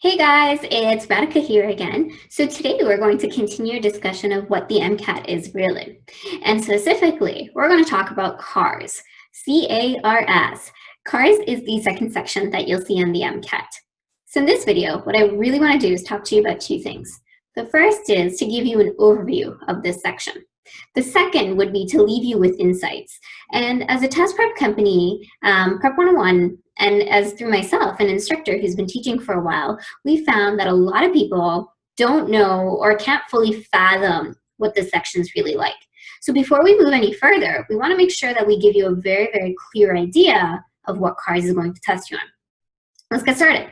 Hey guys, it's Radhika here again. So today we're going to continue a discussion of what the MCAT is really. And specifically, we're going to talk about CARS, C-A-R-S. CARS is the second section that you'll see on the MCAT. So in this video, what I really want to do is talk to you about two things. The first is to give you an overview of this section. The second would be to leave you with insights. And as a test prep company, Prep 101, and as through myself, an instructor who's been teaching for a while, we found that a lot of people don't know or can't fully fathom what this section's really like. So before we move any further, we want to make sure that we give you a very, very clear idea of what CARS is going to test you on. Let's get started.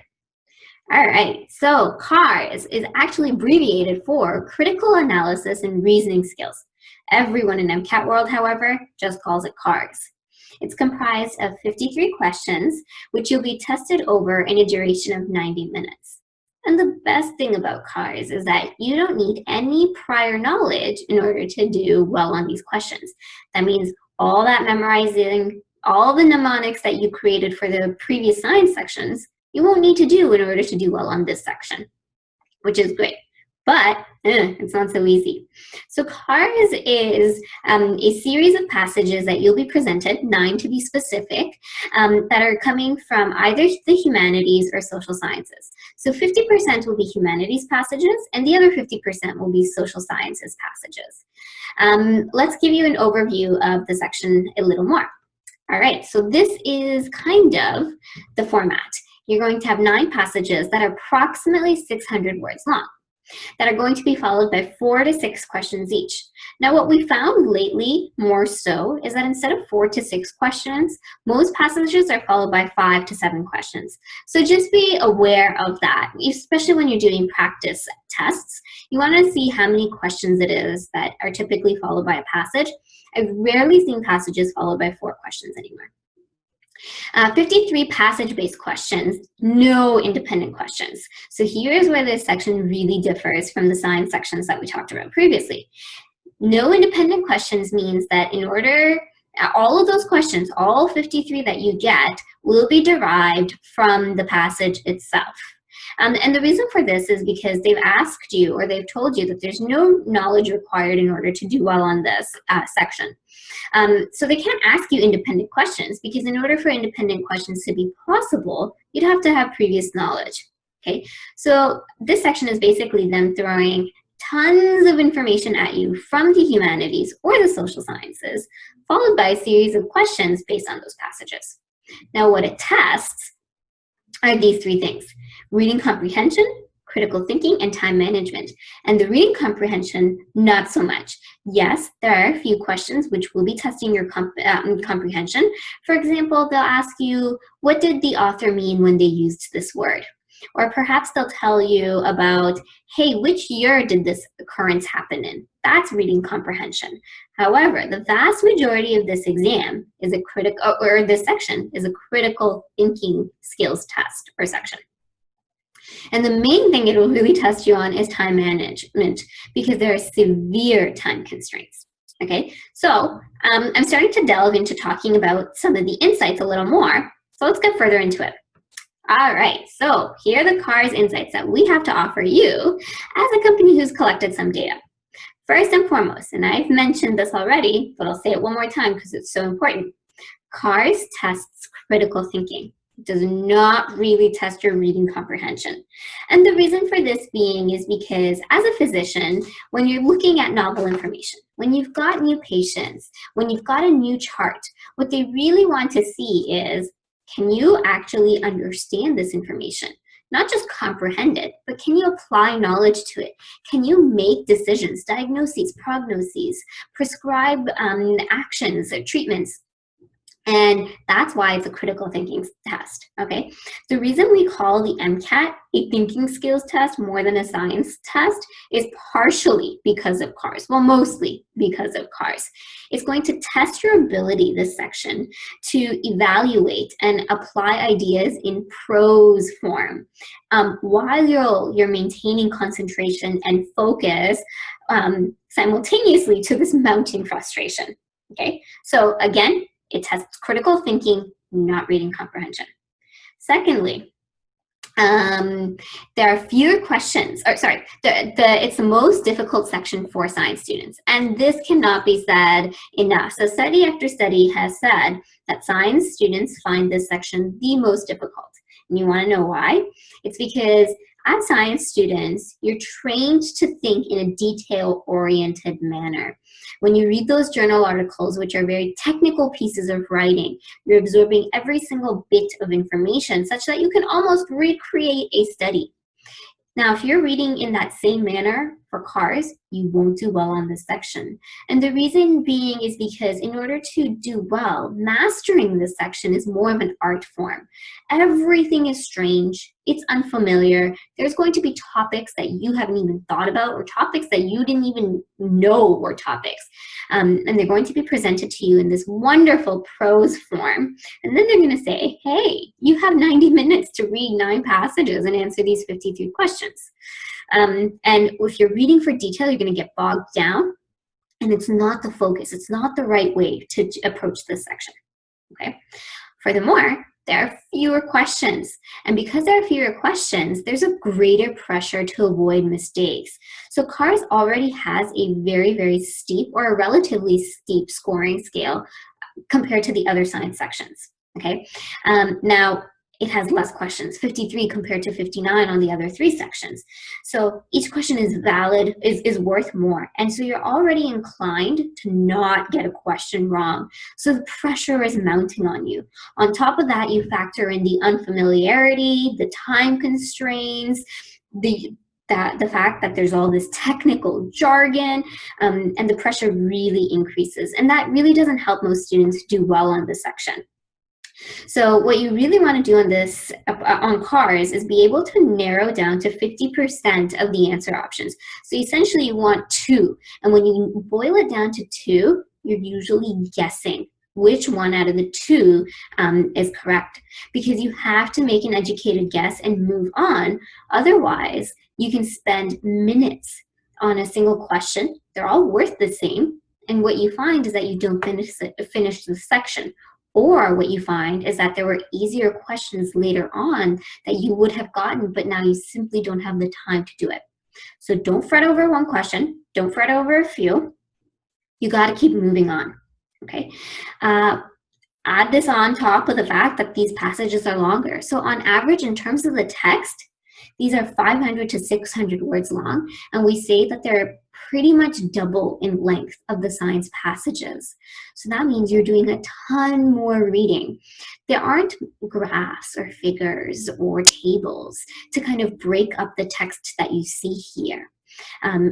All right, so CARS is actually abbreviated for Critical Analysis and Reasoning Skills. Everyone in MCAT world, however, just calls it CARS. It's comprised of 53 questions, which you'll be tested over in a duration of 90 minutes. And the best thing about CARS is that you don't need any prior knowledge in order to do well on these questions. That means all that memorizing, all the mnemonics that you created for the previous science sections, you won't need to do in order to do well on this section, which is great. But it's not so easy. So CARS is a series of passages that you'll be presented, 9 to be specific, that are coming from either the humanities or social sciences. So 50% will be humanities passages, and the other 50% will be social sciences passages. Let's give you an overview of the section a little more. All right, so this is kind of the format. You're going to have 9 passages that are approximately 600 words long, that are going to be followed by 4 to 6 questions each. Now, what we found lately more so is that instead of 4 to 6 questions, most passages are followed by 5 to 7 questions. So just be aware of that, especially when you're doing practice tests. You want to see how many questions it is that are typically followed by a passage. I've rarely seen passages followed by 4 questions anymore. 53 passage-based questions, no independent questions. So here's where this section really differs from the science sections that we talked about previously. No independent questions means that in order, all of those questions, all 53 that you get, will be derived from the passage itself. And the reason for this is because they've asked you, or they've told you, that there's no knowledge required in order to do well on this section. So they can't ask you independent questions, because in order for independent questions to be possible, you'd have to have previous knowledge. Okay, so this section is basically them throwing tons of information at you from the humanities or the social sciences, followed by a series of questions based on those passages. Now, what it tests are these 3 things: reading comprehension, critical thinking, and time management. And the reading comprehension, not so much. Yes, there are a few questions which will be testing your comprehension. For example, they'll ask you, what did the author mean when they used this word? Or perhaps they'll tell you about, hey, which year did this occurrence happen in? That's reading comprehension. However, the vast majority of this exam is a critical, or this section is a critical thinking skills test or section. And the main thing it will really test you on is time management, because there are severe time constraints. Okay, so I'm starting to delve into talking about some of the insights a little more. So let's get further into it. All right, so here are the CARS insights that we have to offer you as a company who's collected some data. First and foremost, and I've mentioned this already, but I'll say it one more time because it's so important. CARS tests critical thinking. It does not really test your reading comprehension. And the reason for this being is because as a physician, when you're looking at novel information, when you've got new patients, when you've got a new chart, what they really want to see is, can you actually understand this information? Not just comprehend it, but can you apply knowledge to it? Can you make decisions, diagnoses, prognoses, prescribe actions or treatments? And that's why it's a critical thinking test, okay? The reason we call the MCAT a thinking skills test more than a science test is partially because of CARS. Well, mostly because of CARS. It's going to test your ability, this section, to evaluate and apply ideas in prose form while you're maintaining concentration and focus simultaneously to this mounting frustration, okay? So again, it tests critical thinking, not reading comprehension. Secondly, There are fewer questions, or sorry, it's the most difficult section for science students. And this cannot be said enough. So study after study has said that science students find this section the most difficult. And you want to know why? It's because as science students, you're trained to think in a detail-oriented manner. When you read those journal articles, which are very technical pieces of writing, you're absorbing every single bit of information such that you can almost recreate a study. Now, if you're reading in that same manner for cars, you won't do well on this section. And the reason being is because in order to do well, mastering this section is more of an art form. Everything is strange, it's unfamiliar. There's going to be topics that you haven't even thought about, or topics that you didn't even know were topics. And they're going to be presented to you in this wonderful prose form. And then they're going to say, hey, you have 90 minutes to read 9 passages and answer these 53 questions. And if you're reading for detail, you're going to get bogged down, and it's not the focus. It's not the right way to approach this section, okay? Furthermore, there are fewer questions. And because there are fewer questions, there's a greater pressure to avoid mistakes. So CARS already has a very, very steep, or a relatively steep scoring scale compared to the other science sections, okay? Now, it has less questions, 53 compared to 59 on the other 3 sections. So each question is valid, is worth more. And so you're already inclined to not get a question wrong. So the pressure is mounting on you. On top of that, you factor in the unfamiliarity, the time constraints, the fact that there's all this technical jargon, and the pressure really increases. And that really doesn't help most students do well on this section. So what you really want to do on this, on CARS, is be able to narrow down to 50% of the answer options. So essentially you want 2. And when you boil it down to 2, you're usually guessing which one out of the 2 is correct. Because you have to make an educated guess and move on. Otherwise, you can spend minutes on a single question. They're all worth the same. And what you find is that you don't finish the section. Or what you find is that there were easier questions later on that you would have gotten, but now you simply don't have the time to do it. So don't fret over one question. Don't fret over a few. You got to keep moving on, okay? Add this on top of the fact that these passages are longer. So on average, in terms of the text, these are 500 to 600 words long, and we say that they're pretty much double in length of the science passages. So that means you're doing a ton more reading. There aren't graphs or figures or tables to kind of break up the text that you see here.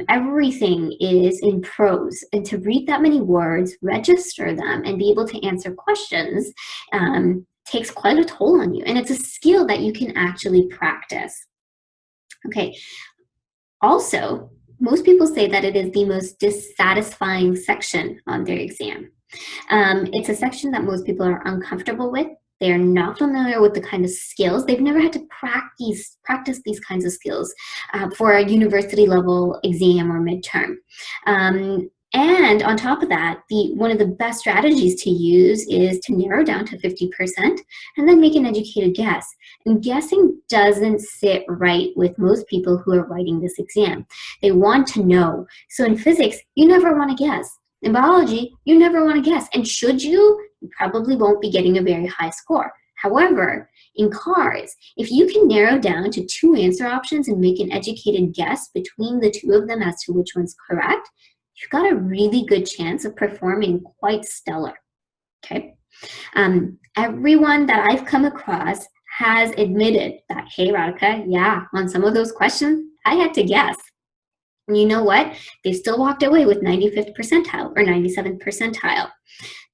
Everything is in prose, and to read that many words, register them, and be able to answer questions takes quite a toll on you, and it's a skill that you can actually practice. Okay, also, most people say that it is the most dissatisfying section on their exam. It's a section that most people are uncomfortable with. They are not familiar with the kind of skills. They've never had to practice these kinds of skills for a university level exam or midterm. And on top of that, one of the best strategies to use is to narrow down to 50% and then make an educated guess. And guessing doesn't sit right with most people who are writing this exam. They want to know. So in physics, you never want to guess. In biology, you never want to guess. And should you probably won't be getting a very high score. However, in CARS, if you can narrow down to 2 answer options and make an educated guess between the 2 of them as to which one's correct, you've got a really good chance of performing quite stellar, okay? Everyone that I've come across has admitted that, hey, Radhika, yeah, on some of those questions, I had to guess. And you know what? They still walked away with 95th percentile or 97th percentile.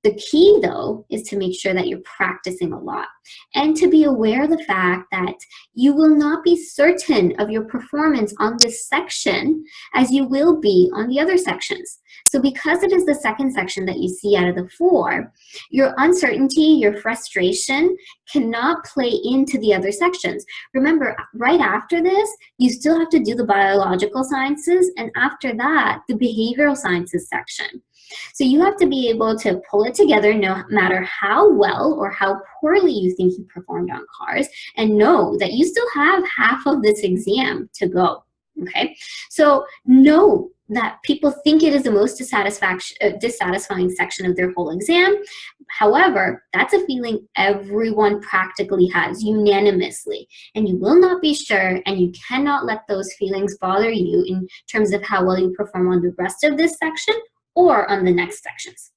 The key, though, is to make sure that you're practicing a lot and to be aware of the fact that you will not be certain of your performance on this section as you will be on the other sections. So because it is the second section that you see out of the 4, your uncertainty, your frustration cannot play into the other sections. Remember, right after this, you still have to do the biological sciences, and after that, the behavioral sciences section. So you have to be able to pull it together no matter how well or how poorly you think you performed on cars, and know that you still have half of this exam to go. Okay, so know that people think it is the most dissatisfying section of their whole exam. However, that's a feeling everyone practically has unanimously, and you will not be sure, and you cannot let those feelings bother you in terms of how well you perform on the rest of this section or on the next sections.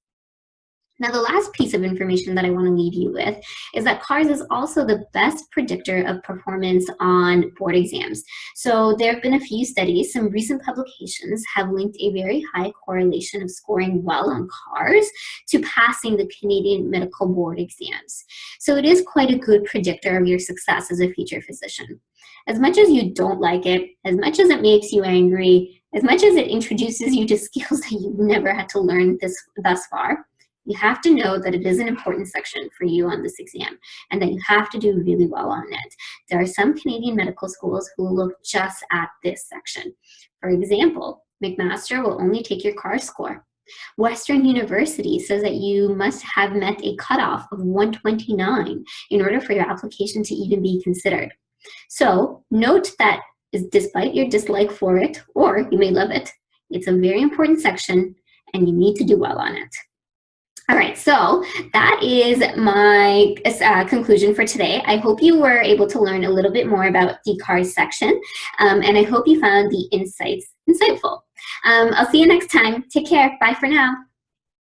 Now, the last piece of information that I want to leave you with is that CARS is also the best predictor of performance on board exams. So there have been a few studies, some recent publications have linked a very high correlation of scoring well on CARS to passing the Canadian Medical Board exams. So it is quite a good predictor of your success as a future physician. As much as you don't like it, as much as it makes you angry, as much as it introduces you to skills that you've never had to learn thus far, you have to know that it is an important section for you on this exam and that you have to do really well on it. There are some Canadian medical schools who look just at this section. For example, McMaster will only take your CARS score. Western University says that you must have met a cutoff of 129 in order for your application to even be considered. So note that despite your dislike for it, or you may love it, it's a very important section and you need to do well on it. All right, so that is my conclusion for today. I hope you were able to learn a little bit more about the CARS section, and I hope you found the insights insightful. I'll see you next time. Take care. Bye for now.